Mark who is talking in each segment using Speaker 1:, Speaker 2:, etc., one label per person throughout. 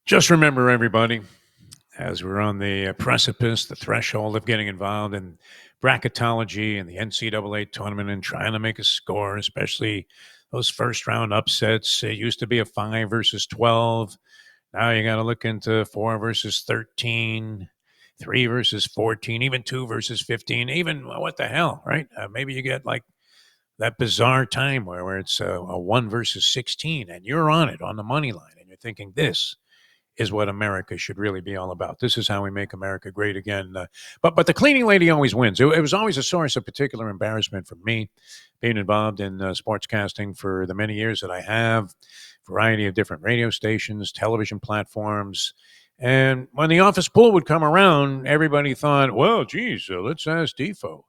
Speaker 1: Just remember, everybody, as we're on the precipice, the threshold of getting involved in bracketology and the NCAA tournament and trying to make a score, especially those first round upsets. It used to be a 5 versus 12. Now you got to look into 4 versus 13, 3 versus 14, even 2 versus 15. Even what the hell, right? Maybe you get like that bizarre time where it's a 1 versus 16 and you're on it on the money line and you're thinking this is what America should really be all about. This is how we make America great again. But the cleaning lady always wins. It was always a source of particular embarrassment for me, being involved in sportscasting for the many years that I have, variety of different radio stations, television platforms. And when the office pool would come around, everybody thought, well, geez, let's ask Defo.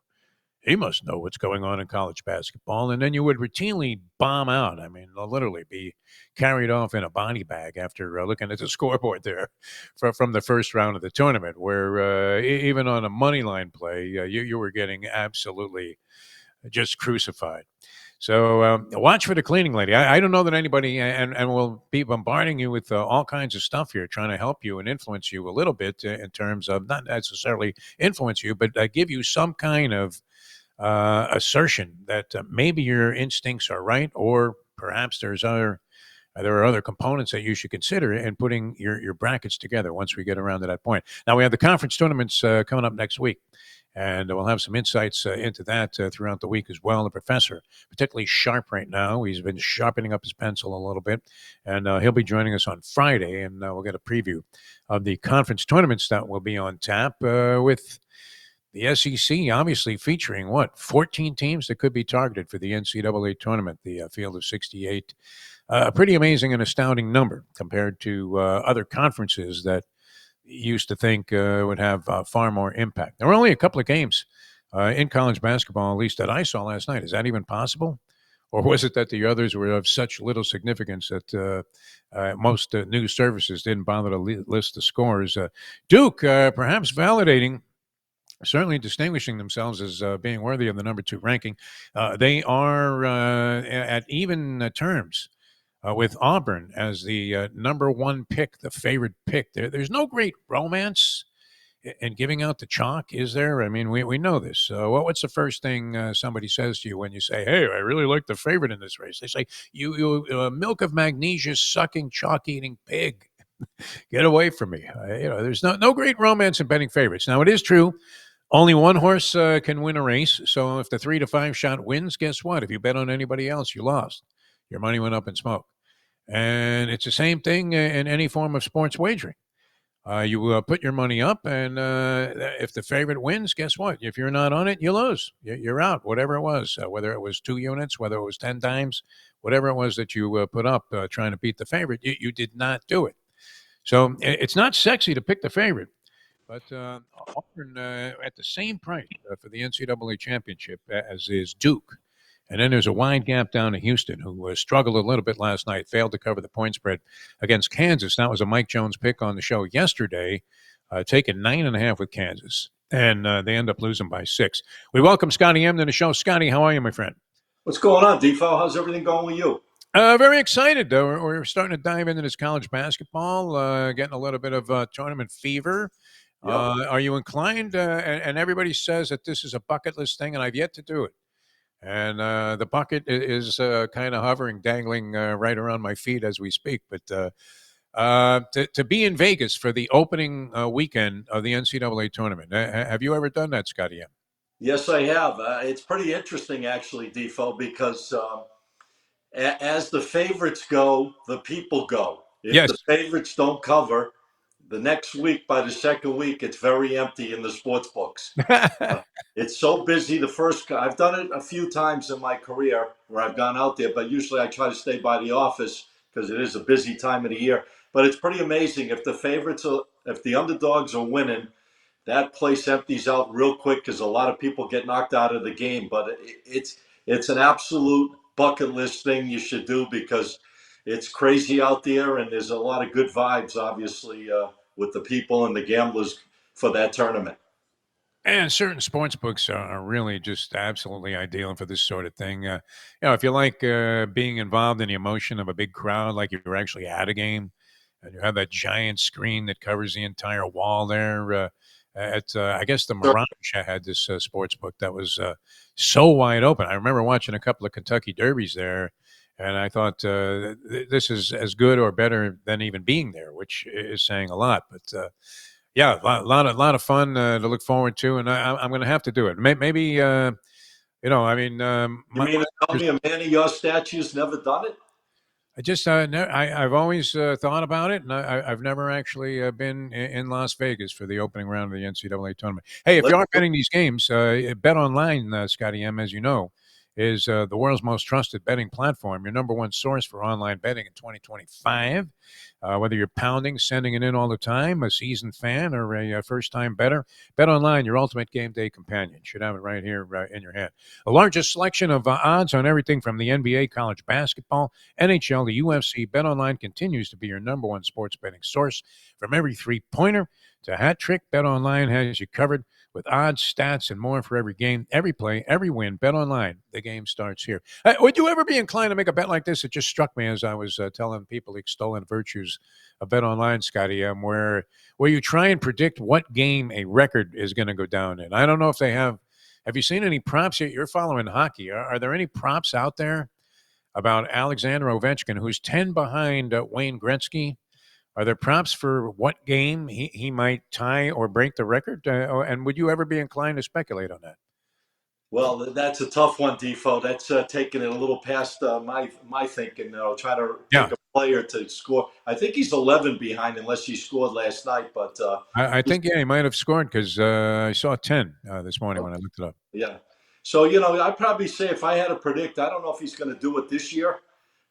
Speaker 1: He must know what's going on in college basketball. And then you would routinely bomb out. I mean, literally be carried off in a body bag after looking at the scoreboard there from the first round of the tournament, where even on a money line play, you were getting absolutely just crucified. So watch for the cleaning lady. I don't know that anybody, and will be bombarding you with all kinds of stuff here, trying to help you and influence you a little bit in terms of not necessarily influence you, but give you some kind of assertion that maybe your instincts are right, or perhaps there are other components that you should consider in putting your brackets together once we get around to that point. Now we have the conference tournaments coming up next week, and we'll have some insights into that throughout the week as well. The professor, particularly sharp right now, he's been sharpening up his pencil a little bit, and he'll be joining us on Friday, and we'll get a preview of the conference tournaments that will be on tap with the SEC obviously featuring 14 teams that could be targeted for the NCAA tournament, the field of 68. A pretty amazing and astounding number compared to other conferences that used to think would have far more impact. There were only a couple of games in college basketball, at least that I saw last night. Is that even possible? Or was it that the others were of such little significance that most news services didn't bother to list the scores? Duke, perhaps validating, certainly distinguishing themselves as being worthy of the number 2 ranking. They are at even terms with Auburn as the number 1 pick, the favorite pick. There's no great romance in giving out the chalk, is there? I mean, we know this. What's the first thing somebody says to you when you say, hey, I really like the favorite in this race? They say, you milk of magnesia sucking, chalk eating pig. Get away from me. There's no great romance in betting favorites. Now, it is true only one horse can win a race. So if the 3 to 5 shot wins, guess what? If you bet on anybody else, you lost. Your money went up in smoke. And it's the same thing in any form of sports wagering. You put your money up, and if the favorite wins, guess what? If you're not on it, you lose. You're out, whatever it was, whether it was 2 units, whether it was 10 times, whatever it was that you put up trying to beat the favorite, you did not do it. So it's not sexy to pick the favorite. But Auburn at the same price for the NCAA championship as is Duke. And then there's a wide gap down to Houston, who struggled a little bit last night, failed to cover the point spread against Kansas. That was a Mike Jones pick on the show yesterday, taking 9.5 with Kansas. And they end up losing by 6. We welcome Scotty M to the show. Scotty, how are you, my friend?
Speaker 2: What's going on, Defo? How's everything going with you?
Speaker 1: Very excited. We're starting to dive into this college basketball, getting a little bit of tournament fever.
Speaker 2: Yep.
Speaker 1: Are you inclined? And everybody says that this is a bucket list thing, and I've yet to do it. And the bucket is kind of hovering, dangling right around my feet as we speak. But to be in Vegas for the opening weekend of the NCAA tournament, have you ever done that, Scotty M?
Speaker 2: Yes, I have. It's pretty interesting, actually, Defo, because as the favorites go, the people go. If
Speaker 1: Yes.
Speaker 2: the favorites don't cover, the next week, by the second week, it's very empty in the sports books. It's so busy. I've done it a few times in my career where I've gone out there, but usually I try to stay by the office because it is a busy time of the year. But it's pretty amazing if if the underdogs are winning, that place empties out real quick because a lot of people get knocked out of the game. But it's an absolute bucket list thing you should do because it's crazy out there, and there's a lot of good vibes, obviously, with the people and the gamblers for that tournament.
Speaker 1: And certain sports books are really just absolutely ideal for this sort of thing. If you like being involved in the emotion of a big crowd, like you're actually at a game, and you have that giant screen that covers the entire wall there. I guess the
Speaker 2: Sure.
Speaker 1: Mirage had this sports book that was so wide open. I remember watching a couple of Kentucky Derbies there, and I thought this is as good or better than even being there, which is saying a lot. But yeah, a lot of fun to look forward to, and I'm going to have to do it. Maybe I mean,
Speaker 2: You mean to tell me a man of your statue's never done it?
Speaker 1: I just I've always thought about it, and I've never actually been in Las Vegas for the opening round of the NCAA tournament. Hey, if you
Speaker 2: Let's
Speaker 1: are betting these games, Bet Online, Scotty M, as you know, is the world's most trusted betting platform. Your number one source for online betting in 2025. Whether you're pounding, sending it in all the time, a seasoned fan, or a first-time bettor, Bet Online, your ultimate game day companion. Should have it right here in your hand. The largest selection of odds on everything from the NBA, college basketball, NHL, the UFC. BetOnline continues to be your number one sports betting source. From every three-pointer to hat trick, BetOnline has you covered with odds, stats, and more for every game, every play, every win. BetOnline, the game starts here. Would you ever be inclined to make a bet like this? It just struck me as I was telling people extolling virtues of BetOnline, Scotty, where you try and predict what game a record is going to go down in. I don't know if they have. Have you seen any props yet? You're following hockey. Are there any props out there about Alexander Ovechkin, who's 10 behind Wayne Gretzky? Are there props for what game he might tie or break the record? And would you ever be inclined to speculate on that?
Speaker 2: Well, that's a tough one, Defo. That's taking it a little past my thinking. Trying to
Speaker 1: Yeah,
Speaker 2: pick a player to score. I think he's 11 behind, unless he scored last night. But
Speaker 1: I
Speaker 2: he's,
Speaker 1: think, yeah, he might have scored because I saw 10 this morning when I looked it up.
Speaker 2: yeah. So I'd probably say if I had to predict, I don't know if he's going to do it this year,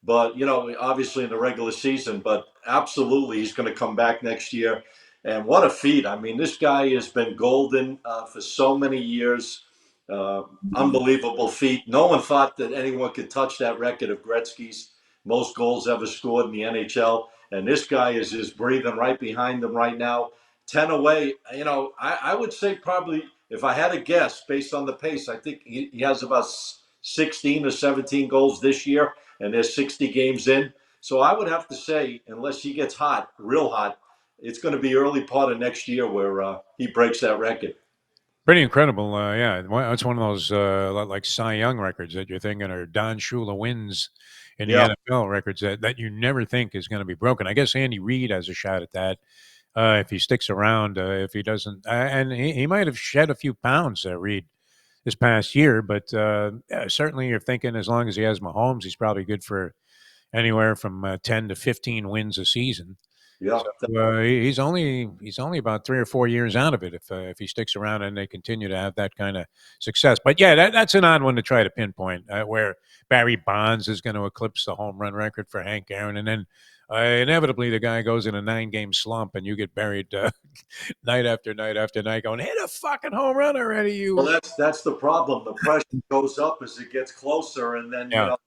Speaker 2: but obviously in the regular season. But absolutely, he's going to come back next year. And what a feat! I mean, this guy has been golden for so many years. Uh, Unbelievable feat. No one thought that anyone could touch that record of Gretzky's most goals ever scored in the NHL. And this guy is just breathing right behind him right now. 10 away. I would say probably, if I had to guess based on the pace, I think he has about 16 or 17 goals this year, and there's 60 games in. So I would have to say, unless he gets hot, real hot, it's going to be early part of next year where he breaks that record.
Speaker 1: Pretty incredible. Yeah, it's one of those like Cy Young records that you're thinking are Don Shula wins in the
Speaker 2: Yeah.
Speaker 1: NFL records that you never think is going to be broken. I guess Andy Reid has a shot at that if he sticks around. If he doesn't, and he might have shed a few pounds, Reid, this past year. But yeah, certainly, you're thinking as long as he has Mahomes, he's probably good for anywhere from 10 to 15 wins a season.
Speaker 2: Yeah.
Speaker 1: So he's only about 3 or 4 years out of it if he sticks around and they continue to have that kind of success. But yeah, that's an odd one to try to pinpoint. Where Barry Bonds is going to eclipse the home run record for Hank Aaron, and then inevitably the guy goes in a 9-game slump, and you get buried night after night after night, going, "Hit a fucking home run already,
Speaker 2: Well,
Speaker 1: you!"
Speaker 2: that's the problem. The pressure goes up as it gets closer, and then
Speaker 1: Yeah,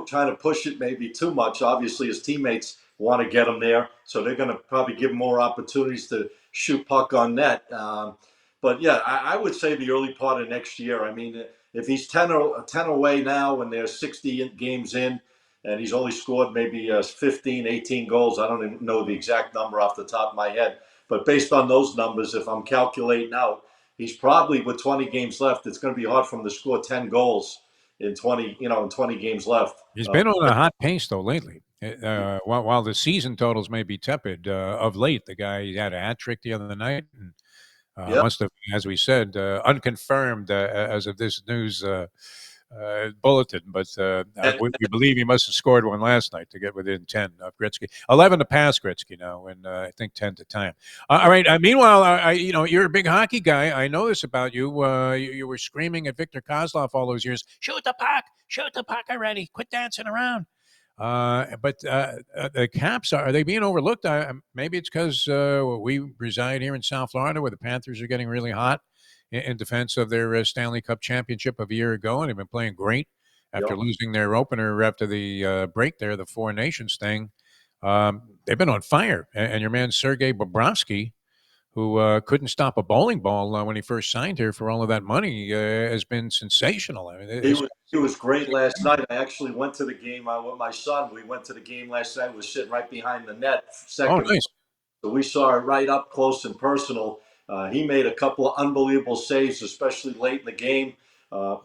Speaker 2: trying to push it maybe too much. Obviously, his teammates want to get him there, so they're going to probably give him more opportunities to shoot puck on net. But yeah, I would say the early part of next year. I mean, if he's 10 away now and there's 60 games in, and he's only scored maybe 15, 18 goals. I don't even know the exact number off the top of my head. But based on those numbers, if I'm calculating out, he's probably, with 20 games left, it's going to be hard for him to score 10 goals in 20 games left.
Speaker 1: he's been on a hot pace though lately. While the season totals may be tepid of late, the guy he had a hat trick the other night. And
Speaker 2: Yeah.
Speaker 1: must have, as we said, unconfirmed as of this news bulletin, but
Speaker 2: And,
Speaker 1: we believe he must have scored one last night to get within 10 of Gretzky. 11 to pass Gretzky now, and I think 10 to time. All right. Meanwhile, you're a big hockey guy. I know this about you. You were screaming at Victor Kozlov all those years. Shoot the puck already. Quit dancing around. But the Caps are they being overlooked? Maybe it's because we reside here in South Florida, where the Panthers are getting really hot in defense of their Stanley Cup championship of a year ago, and they've been playing great after
Speaker 2: yeah.
Speaker 1: losing their opener after the break there, the Four Nations thing. They've been on fire, and your man Sergei Bobrovsky who couldn't stop a bowling ball when he first signed here for all of that money, has been sensational. I mean,
Speaker 2: He was great last night. I actually went to the game with my son. We went to the game last night. Was sitting right behind the net,
Speaker 1: oh,
Speaker 2: second.
Speaker 1: nice.
Speaker 2: So we saw it right up close and personal. He made a couple of unbelievable saves, especially late in the game.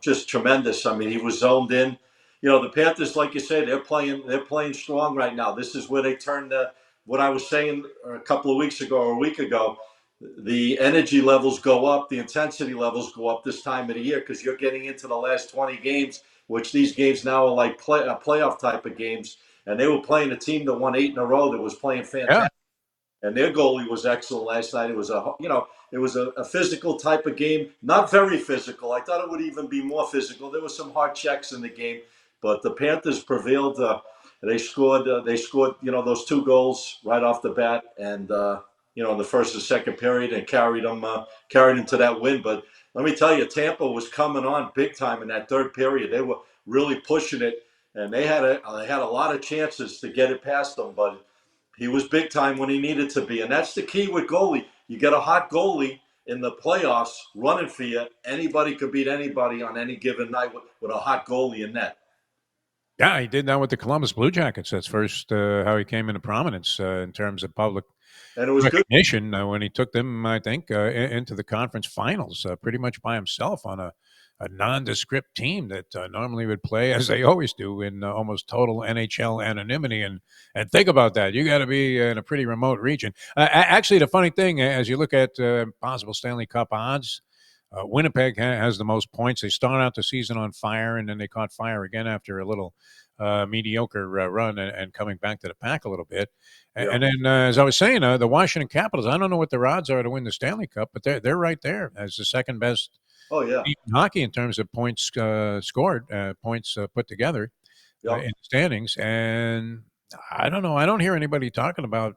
Speaker 2: Just tremendous. I mean, he was zoned in. The Panthers, like you say, they're playing strong right now. This is where they turn what I was saying a couple of weeks ago or a week ago. The energy levels go up, the intensity levels go up this time of the year because you're getting into the last 20 games, which these games now are like playoff type of games. And they were playing a team that won 8 in a row that was playing
Speaker 1: Yeah.
Speaker 2: fantastic, and their goalie was excellent last night. It was a physical type of game, not very physical. I thought it would even be more physical. There were some hard checks in the game, but the Panthers prevailed. They scored. Those 2 goals right off the bat, and in the first and second period, and carried them to that win. But let me tell you, Tampa was coming on big time in that third period. They were really pushing it, and they had a lot of chances to get it past them, but he was big time when he needed to be. And that's the key with goalie. You get a hot goalie in the playoffs running for you. Anybody could beat anybody on any given night with a hot goalie in net.
Speaker 1: Yeah, he did that with the Columbus Blue Jackets. That's first how he came into prominence in terms of public
Speaker 2: And it was good.
Speaker 1: recognition when he took them, I think, into the conference finals pretty much by himself on a nondescript team that normally would play, as they always do, in almost total NHL anonymity. And think about that. You got to be in a pretty remote region. Actually, the funny thing, as you look at possible Stanley Cup odds, Winnipeg has the most points. They start out the season on fire, and then they caught fire again after a little mediocre run and coming back to the pack a little bit.
Speaker 2: Yeah.
Speaker 1: And then, as I was saying, the Washington Capitals, I don't know what their odds are to win the Stanley Cup, but they're right there as the second best
Speaker 2: Oh, yeah.
Speaker 1: team in hockey in terms of points scored, points put together
Speaker 2: Yeah.
Speaker 1: in the standings. And I don't know. I don't hear anybody talking about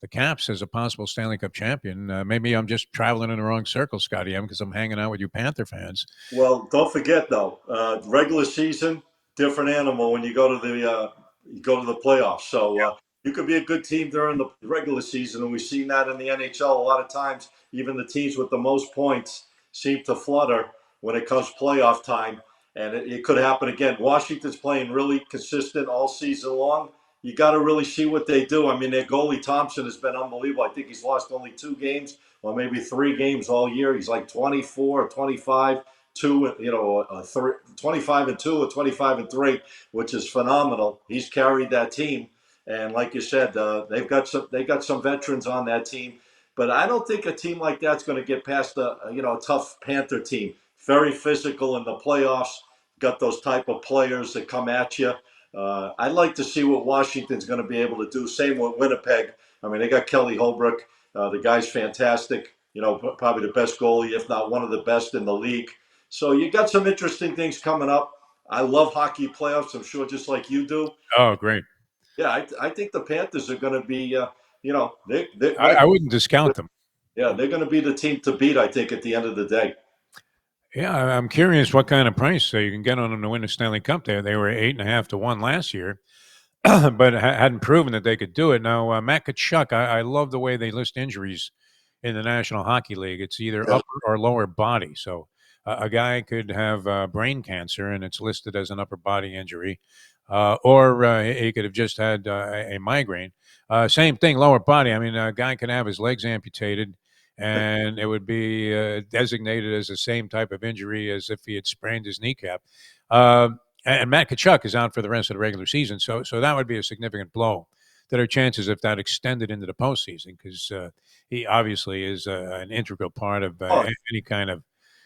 Speaker 1: the Caps as a possible Stanley Cup champion. Maybe I'm just traveling in the wrong circle, Scotty M, because I'm hanging out with you Panther fans.
Speaker 2: Well, don't forget though, regular season, different animal when you go to the playoffs. So you could be a good team during the regular season, and we've seen that in the NHL a lot of times. Even the teams with the most points seem to flutter when it comes playoff time, and it could happen again. Washington's playing really consistent all season long. You got to really see what they do. I mean, their goalie Thompson has been unbelievable. I think he's lost only 2 games or maybe 3 games all year. He's like 24 or 25 two, 25 and 2 or 25 and 3, which is phenomenal. He's carried that team, and like you said, they got some veterans on that team. But I don't think a team like that's going to get past a tough Panther team. Very physical in the playoffs. Got those type of players that come at you. I'd like to see what Washington's going to be able to do. Same with Winnipeg. I mean, they got Kelly Holbrook. The guy's fantastic. Probably the best goalie, if not one of the best in the league. So you got some interesting things coming up. I love hockey playoffs. I'm sure just like you do.
Speaker 1: Oh, great.
Speaker 2: Yeah, I think the Panthers are going to be,
Speaker 1: I wouldn't discount them.
Speaker 2: yeah, they're going to be the team to beat, I think, at the end of the day.
Speaker 1: Yeah, I'm curious what kind of price you can get on them to win the Stanley Cup. They were 8.5 to 1 last year, but hadn't proven that they could do it. Now, Matt Tkachuk, I love the way they list injuries in the National Hockey League. It's either
Speaker 2: Yeah.
Speaker 1: upper or lower body. So a guy could have brain cancer and it's listed as an upper body injury, or he could have just had a migraine. Same thing, lower body. I mean, a guy could have his legs amputated and it would be designated as the same type of injury as if he had sprained his kneecap. And Matt Tkachuk is out for the rest of the regular season, so that would be a significant blow to their chances if that extended into the postseason, because he obviously is an integral part of
Speaker 2: Oh,
Speaker 1: any kind of
Speaker 2: no,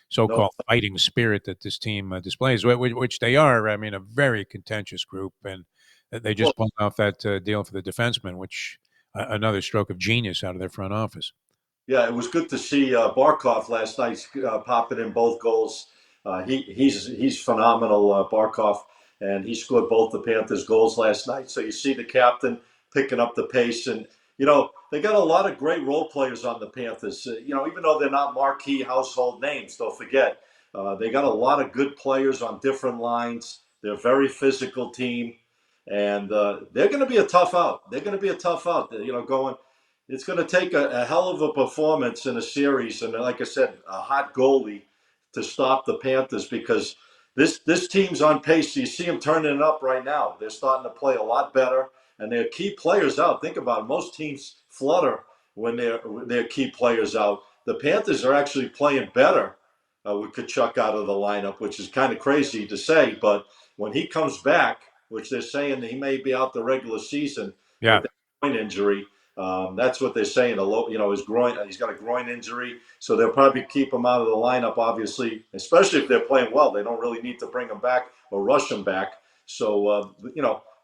Speaker 1: so-called fighting spirit that this team displays, which they are. I mean, a very contentious group, and they
Speaker 2: well,
Speaker 1: just pulled off that deal for the defenseman, which another stroke of genius out of their front office.
Speaker 2: yeah, it was good to see Barkov last night popping in both goals. He's phenomenal, Barkov, and he scored both the Panthers' goals last night. So you see the captain picking up the pace, and they got a lot of great role players on the Panthers. Even though they're not marquee household names, don't forget they got a lot of good players on different lines. They're a very physical team, and they're going to be a tough out. They're going to be a tough out. Going. it's going to take a hell of a performance in a series, and like I said, a hot goalie to stop the Panthers because this team's on pace. You see them turning it up right now. They're starting to play a lot better, and their key players out. Think about it. Most teams flutter when their key players out. The Panthers are actually playing better with Kachuk out of the lineup, which is kind of crazy to say, but when he comes back, which they're saying he may be out the regular season
Speaker 1: Yeah.
Speaker 2: with that groin injury. That's what they're saying. His groin. He's got a groin injury, so they'll probably keep him out of the lineup. Obviously, especially if they're playing well, they don't really need to bring him back or rush him back. So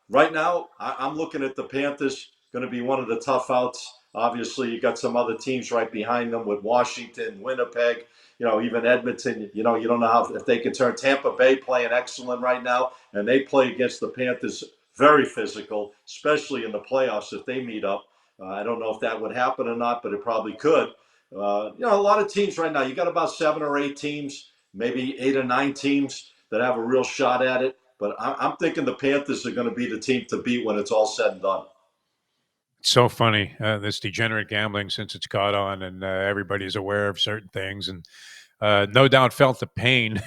Speaker 2: right now, I'm looking at the Panthers going to be one of the tough outs. Obviously, you got some other teams right behind them with Washington, Winnipeg. Even Edmonton. You don't know if they can turn. Tampa Bay playing excellent right now, and they play against the Panthers very physical, especially in the playoffs if they meet up. I don't know if that would happen or not, but it probably could. A lot of teams right now. You got about 7 or 8 teams, maybe 8 or 9 teams that have a real shot at it. But I'm thinking the Panthers are going to be the team to beat when it's all said and done.
Speaker 1: It's so funny, this degenerate gambling since it's caught on, and everybody's aware of certain things, and no doubt felt the pain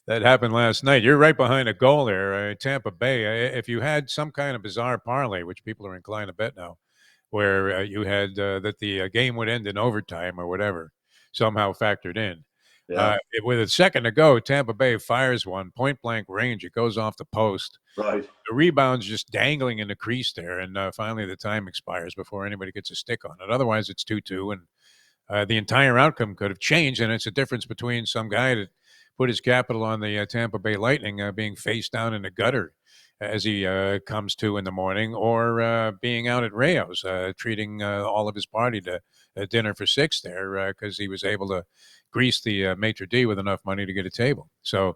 Speaker 1: that happened last night. You're right behind a goal there, Tampa Bay. If you had some kind of bizarre parlay, which people are inclined to bet now, where you had that the game would end in overtime or whatever, somehow factored in.
Speaker 2: Yeah.
Speaker 1: With a second to go, Tampa Bay fires one, point blank range. It goes off the post.
Speaker 2: Right.
Speaker 1: The rebound's just dangling in the crease there, and finally the time expires before anybody gets a stick on it. Otherwise, it's 2-2, and the entire outcome could have changed, and it's a difference between some guy that put his capital on the Tampa Bay Lightning being face down in the gutter as he comes to in the morning, or being out at Rayo's treating all of his party to dinner for 6 there because he was able to grease the maitre d' with enough money to get a table. So,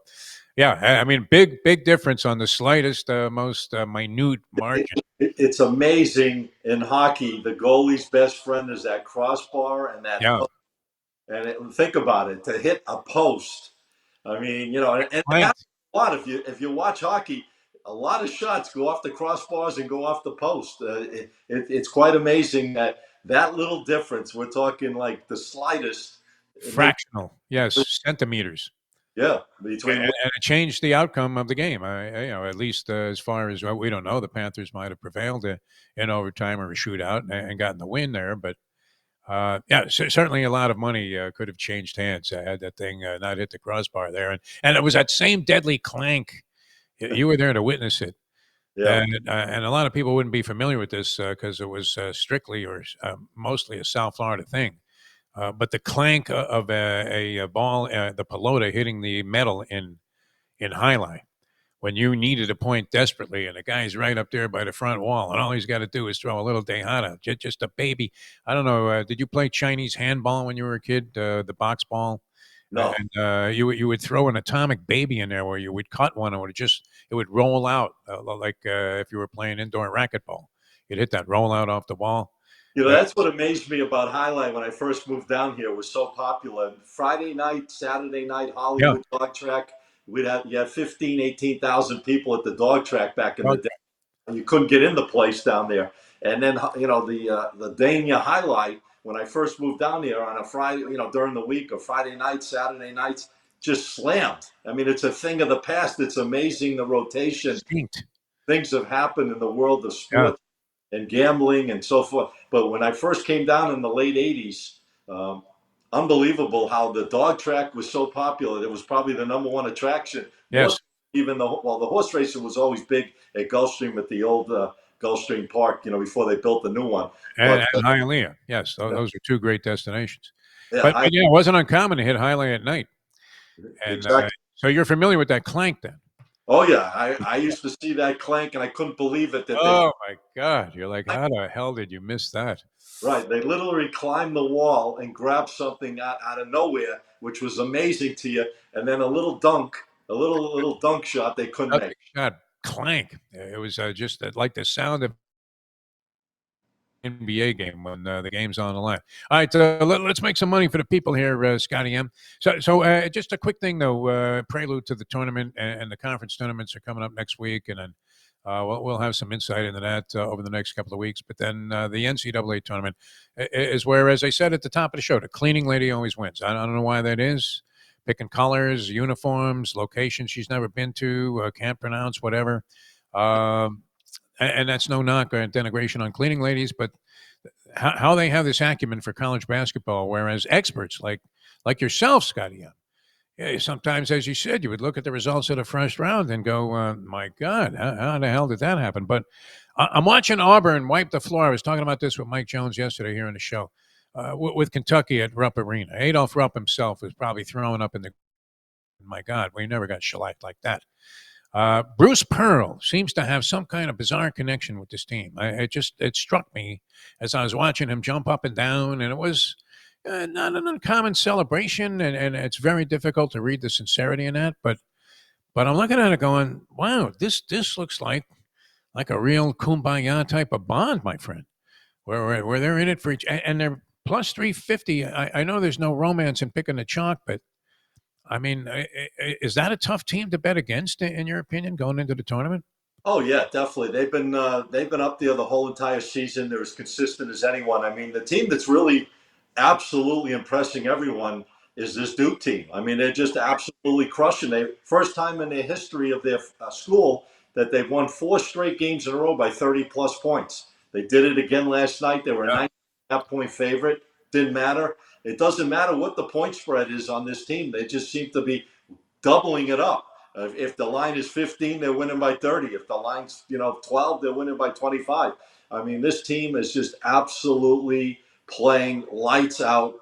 Speaker 1: yeah, I mean, big difference on the slightest, most minute margin.
Speaker 2: It's amazing in hockey. The goalie's best friend is that crossbar and that
Speaker 1: Yeah,
Speaker 2: hook. And think about it, to hit a post. I mean, and it
Speaker 1: clanked.
Speaker 2: happens a lot. If you watch hockey, a lot of shots go off the crossbars and go off the post. It's quite amazing that little difference. We're talking like the slightest. Maybe,
Speaker 1: Fractional, yes, centimeters.
Speaker 2: yeah,
Speaker 1: And,
Speaker 2: between.
Speaker 1: and it changed the outcome of the game. At least as far as we don't know, the Panthers might have prevailed in overtime or a shootout and gotten the win there. But certainly a lot of money could have changed hands had that thing not hit the crossbar there. And it was that same deadly clank. You were there to witness it.
Speaker 2: Yeah.
Speaker 1: And a lot of people wouldn't be familiar with this because it was strictly or mostly a South Florida thing. But the clank of a ball, the pelota hitting the metal in highlight when you needed a point desperately, and the guy's right up there by the front wall, and all he's got to do is throw a little Tejada, just a baby. I don't know. Did you play Chinese handball when you were a kid? The box ball,
Speaker 2: No.
Speaker 1: and you would throw an atomic baby in there where you would cut one, and it would roll out like if you were playing indoor racquetball. You'd hit that roll out off the wall.
Speaker 2: That's what amazed me about Highline when I first moved down here. It was so popular. Friday night, Saturday night,
Speaker 1: Yeah.
Speaker 2: Hollywood dog track. You had 15, 18,000 people at the dog track back in the day. And you couldn't get in the place down there. And then, the Dania Highlight, when I first moved down here on a Friday, during the week or Friday nights, Saturday nights, just slammed. I mean, it's a thing of the past. It's amazing the rotation.
Speaker 1: Distinct.
Speaker 2: Things have happened in the world of
Speaker 1: Yeah.
Speaker 2: sports and gambling and so forth. But when I first came down in the late 80s, unbelievable how the dog track was so popular. It was probably the number one attraction.
Speaker 1: Yes.
Speaker 2: Even the horse racing was always big at Gulfstream at the old Gulfstream Park, before they built the new one.
Speaker 1: And
Speaker 2: But
Speaker 1: Hialeah. Yes, those are two great destinations.
Speaker 2: yeah,
Speaker 1: But yeah, it wasn't uncommon to hit Hialeah at night. And
Speaker 2: exactly.
Speaker 1: so you're familiar with that clank then?
Speaker 2: Oh yeah, I used to see that clank and I couldn't believe it that
Speaker 1: Oh my God! You're like, how the hell did you miss that?
Speaker 2: they literally climbed the wall and grabbed something out of nowhere, which was amazing to you, and then a little dunk, a little dunk shot they couldn't
Speaker 1: Nothing
Speaker 2: make.
Speaker 1: shot clank. It was just like the sound of NBA game when the game's on the line. All right, let's make some money for the people here, Scotty M. So just a quick thing though, prelude to the tournament and the conference tournaments are coming up next week, and then We'll have some insight into that over the next couple of weeks. But then the NCAA tournament is where, as I said at the top of the show, the cleaning lady always wins. I don't know why that is. Picking colors, uniforms, locations she's never been to, can't pronounce, whatever. Um, and that's no knock or denigration on cleaning ladies, but how they have this acumen for college basketball, whereas experts like yourself, Scotty M, yeah, sometimes, as you said, you would look at the results of the first round and go, "My God, how the hell did that happen?" But I'm watching Auburn wipe the floor. I was talking about this with Mike Jones yesterday here on the show with Kentucky at Rupp Arena. Adolph Rupp himself was probably throwing up in the. My God, we never got shellacked like that. Bruce Pearl seems to have some kind of bizarre connection with this team. It struck me as I was watching him jump up and down, and it was not an uncommon celebration, and it's very difficult to read the sincerity in that. But I'm looking at it going, wow, this looks like a real kumbaya type of bond, my friend, where they're in it for each, and they're plus 350. I know there's no romance in picking the chalk, but I mean, is that a tough team to bet against, in your opinion, going into the tournament?
Speaker 2: Oh yeah, definitely. They've been up there the whole entire season. They're as consistent as anyone. I mean, the team that's really absolutely impressing everyone is this Duke team. I mean, they're just absolutely crushing. They first time in the history of their school that they've won 4 straight games in a row by 30 plus points. They did it again last night. They were a 9.5 point favorite. Didn't matter. It doesn't matter what the point spread is on this team. They just seem to be doubling it up. If the line is 15, they're winning by 30. If the line's 12, they're winning by 25. I mean, this team is just absolutely playing lights out.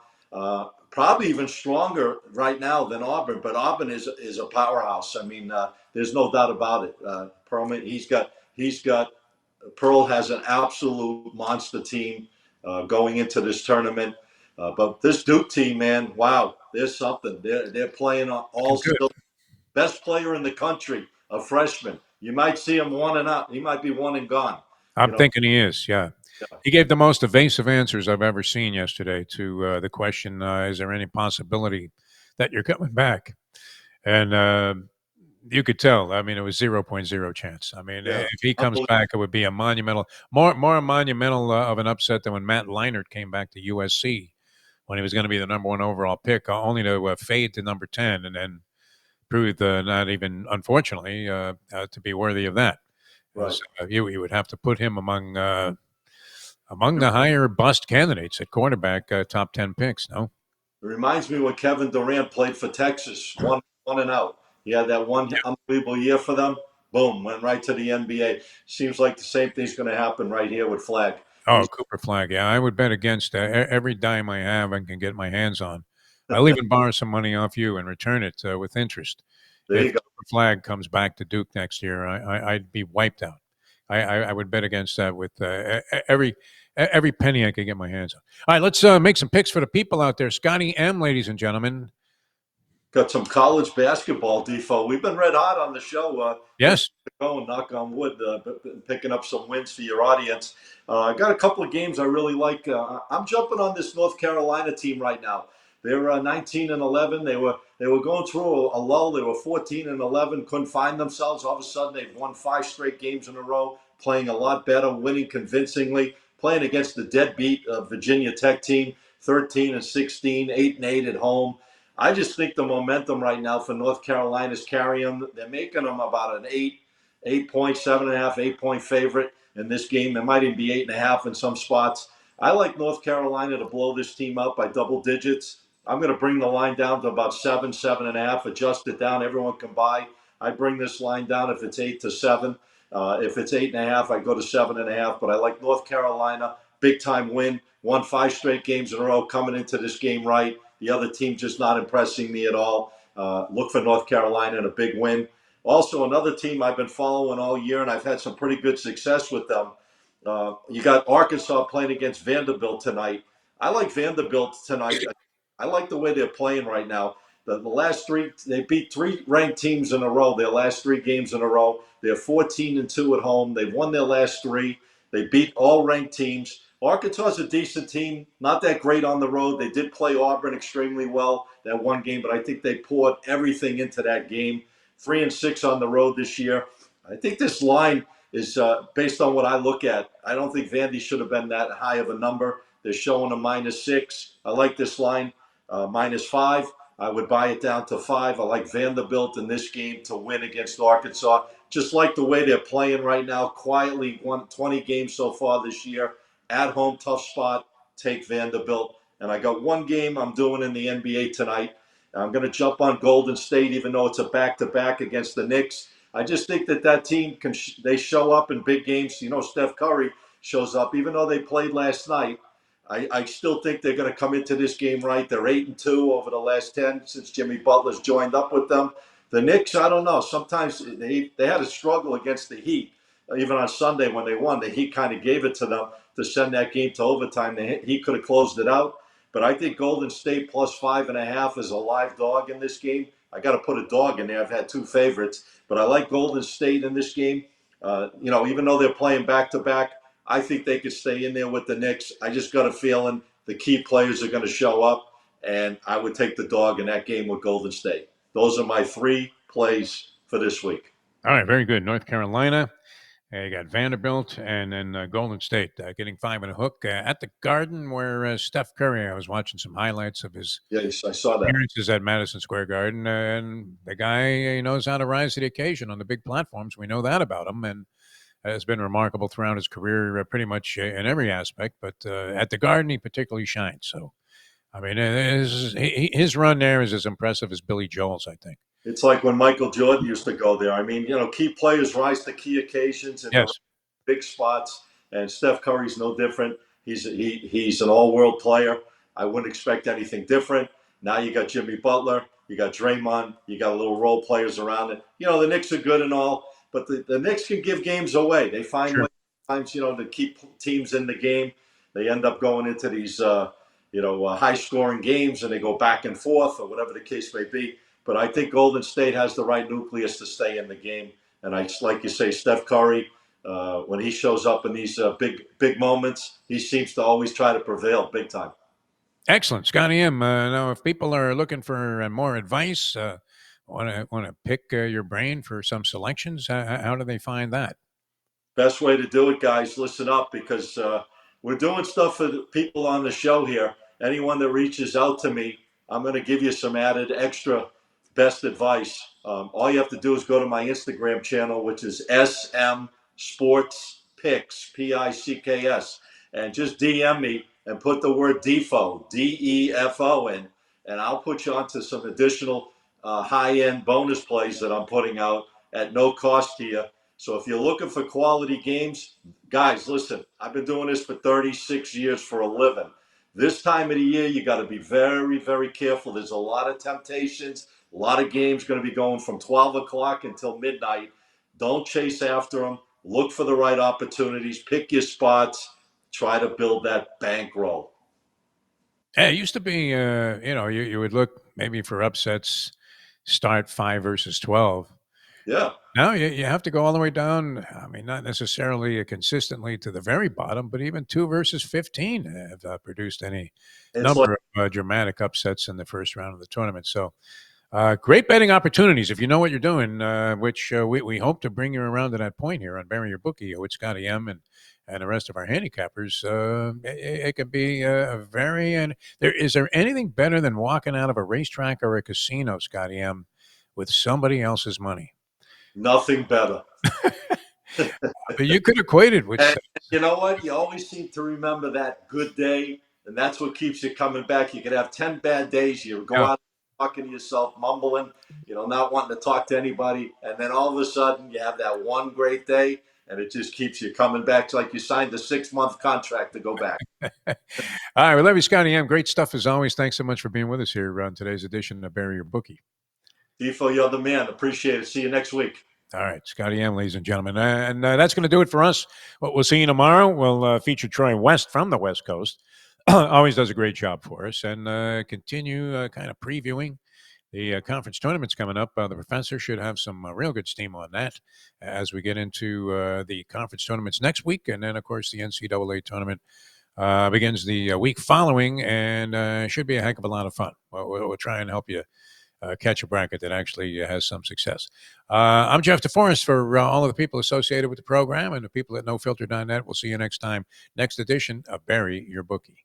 Speaker 2: Probably even stronger right now than Auburn, but Auburn is a powerhouse. I mean, there's no doubt about it. Perlman, he's got Pearl has an absolute monster team going into this tournament. But this Duke team, man, wow, there's something. They're playing all
Speaker 1: Good.
Speaker 2: best player in the country, a freshman. You might see him one and out. He might be one and gone.
Speaker 1: I'm
Speaker 2: You know,
Speaker 1: thinking he is. Yeah.
Speaker 2: yeah.
Speaker 1: He gave the most evasive answers I've ever seen yesterday to the question, is there any possibility that you're coming back? And you could tell. I mean, it was 0.0 chance. I mean,
Speaker 2: Yeah.
Speaker 1: if he comes back, it would be a monumental, more monumental of an upset than when Matt Leinart came back to USC when he was going to be the number one overall pick, only to fade to number 10 and then proved not even, unfortunately, to be worthy of that.
Speaker 2: Right.
Speaker 1: As, you would have to put him among the higher bust candidates at quarterback, top 10 picks. No,
Speaker 2: It reminds me when Kevin Durant played for Texas, one and out. He had that one unbelievable year for them. Boom, went right to the NBA. Seems like the same thing's going to happen right here with Flag.
Speaker 1: oh, Cooper Flag. Yeah, I would bet against every dime I have and can get my hands on. I'll even borrow some money off you and return it with interest.
Speaker 2: There
Speaker 1: If
Speaker 2: you go.
Speaker 1: Cooper Flag comes back to Duke next year, I'd be wiped out. I would bet against that with every penny I could get my hands on. All right, let's make some picks for the people out there. Scotty M, ladies and gentlemen.
Speaker 2: Got some college basketball, Defo. We've been red hot on the show.
Speaker 1: Yes.
Speaker 2: Going, knock on wood, picking up some wins for your audience. I got a couple of games I really like. I'm jumping on this North Carolina team right now. They're 19 and 11. They were going through a lull. They were 14 and 11. Couldn't find themselves. All of a sudden, they've won 5 straight games in a row, playing a lot better, winning convincingly, playing against the deadbeat Virginia Tech team, 13 and 16, 8 and 8 at home. I just think the momentum right now for North Carolina is carrying them. They're making them about an 8 point, 7.5, 8 point favorite in this game. It might even be 8.5 in some spots. I like North Carolina to blow this team up by double digits. I'm going to bring the line down to about 7, 7.5, adjust it down. Everyone can buy. I bring this line down if it's 8 to 7. If it's 8.5, I go to 7.5. But I like North Carolina, big time win. Won 5 straight games in a row coming into this game right. The other team just not impressing me at all. Look for North Carolina in a big win. Also, another team I've been following all year, and I've had some pretty good success with them. You got Arkansas playing against Vanderbilt tonight. I like Vanderbilt tonight. I like the way they're playing right now. The last 3, they beat 3 ranked teams in a row. Their last 3 games in a row. They're 14 and 2 at home. They've won their last 3. They beat all ranked teams. Arkansas is a decent team, not that great on the road. They did play Auburn extremely well that one game, but I think they poured everything into that game. 3 and 6 on the road this year. I think this line is based on what I look at. I don't think Vandy should have been that high of a number. They're showing a -6. I like this line, -5. I would buy it down to 5. I like Vanderbilt in this game to win against Arkansas. Just like the way they're playing right now, quietly won 20 games so far this year. At home, tough spot. Take Vanderbilt. And I got one game I'm doing in the NBA tonight. I'm going to jump on Golden State, even though it's a back-to-back against the Knicks. I just think that team they show up in big games. You know, Steph Curry shows up, even though they played last night. I still think they're going to come into this game right. They're 8-2 over the last 10 since Jimmy Butler's joined up with them. The Knicks, I don't know. Sometimes they had a struggle against the Heat. Even on Sunday when they won, the Heat kind of gave it to them to send that game to overtime. The Heat could have closed it out. But I think Golden State +5.5 is a live dog in this game. I got to put a dog in there. I've had two favorites, but I like Golden State in this game. Even though they're playing back-to-back, I think they could stay in there with the Knicks. I just got a feeling the key players are going to show up, and I would take the dog in that game with Golden State. Those are my 3 plays for this week.
Speaker 1: All right, very good. North Carolina. You got Vanderbilt and then Golden State getting 5 and a hook at the Garden where Steph Curry, I was watching some highlights of his
Speaker 2: Yes, I saw that.
Speaker 1: appearances at Madison Square Garden, and the guy knows how to rise to the occasion on the big platforms. We know that about him, and has been remarkable throughout his career pretty much in every aspect. But at the Garden, he particularly shined. So, I mean, his run there is as impressive as Billy Joel's, I think.
Speaker 2: It's like when Michael Jordan used to go there. I mean, key players rise to key occasions and
Speaker 1: Yes.
Speaker 2: big spots, and Steph Curry's no different. He's an all-world player. I wouldn't expect anything different. Now you got Jimmy Butler, you got Draymond, you got little role players around it. The Knicks are good and all, but the Knicks can give games away. They find ways times, to keep teams in the game. They end up going into these, high-scoring games, and they go back and forth or whatever the case may be. But I think Golden State has the right nucleus to stay in the game. And like you say, Steph Curry, when he shows up in these big moments, he seems to always try to prevail big time.
Speaker 1: Excellent. Scotty M. Now, if people are looking for more advice, want to pick your brain for some selections, how do they find that?
Speaker 2: Best way to do it, guys, listen up, because we're doing stuff for the people on the show here. Anyone that reaches out to me, I'm going to give you some added extra best advice. All you have to do is go to my Instagram channel, which is SM Sports Picks, Picks, and just DM me and put the word Defo, Defo in, and I'll put you onto some additional high-end bonus plays that I'm putting out at no cost to you. So if you're looking for quality games, guys, listen, I've been doing this for 36 years for a living. This time of the year, you got to be very, very careful. There's a lot of temptations. A lot of games going to be going from 12 o'clock until midnight. Don't chase after them. Look for the right opportunities. Pick your spots. Try to build that bankroll.
Speaker 1: Yeah, it used to be, you would look maybe for upsets, start 5 versus 12.
Speaker 2: Yeah.
Speaker 1: Now you have to go all the way down. I mean, not necessarily consistently to the very bottom, but even 2 versus 15 have produced any number of dramatic upsets in the first round of the tournament. So, great betting opportunities if you know what you're doing, which we hope to bring you around to that point here on Bury Your Bookie with Scotty M and the rest of our handicappers. It can be is there anything better than walking out of a racetrack or a casino, Scotty M, with somebody else's money?
Speaker 2: Nothing better.
Speaker 1: You could equate it with.
Speaker 2: And you know what? You always seem to remember that good day, and that's what keeps you coming back. You could have 10 bad days. You go out talking to yourself, mumbling, not wanting to talk to anybody, and then all of a sudden you have that one great day, and it just keeps you coming back. It's like you signed a 6-month contract to go back.
Speaker 1: All right, we love you, Scotty M. Great stuff as always. Thanks so much for being with us here on today's edition of Bury Your Bookie.
Speaker 2: Defo, you're the man. Appreciate it. See you next week.
Speaker 1: All right, Scotty M, ladies and gentlemen. And that's going to do it for us. What we'll see you tomorrow. We'll feature Troy West from the West Coast. Always does a great job for us. And continue kind of previewing the conference tournaments coming up. The professor should have some real good steam on that as we get into the conference tournaments next week. And then, of course, the NCAA tournament begins the week following, and should be a heck of a lot of fun. We'll try and help you catch a bracket that actually has some success. I'm Jeff DeForrest for all of the people associated with the program and the people at NoFilter.net. We'll see you next time, next edition of Bury Your Bookie.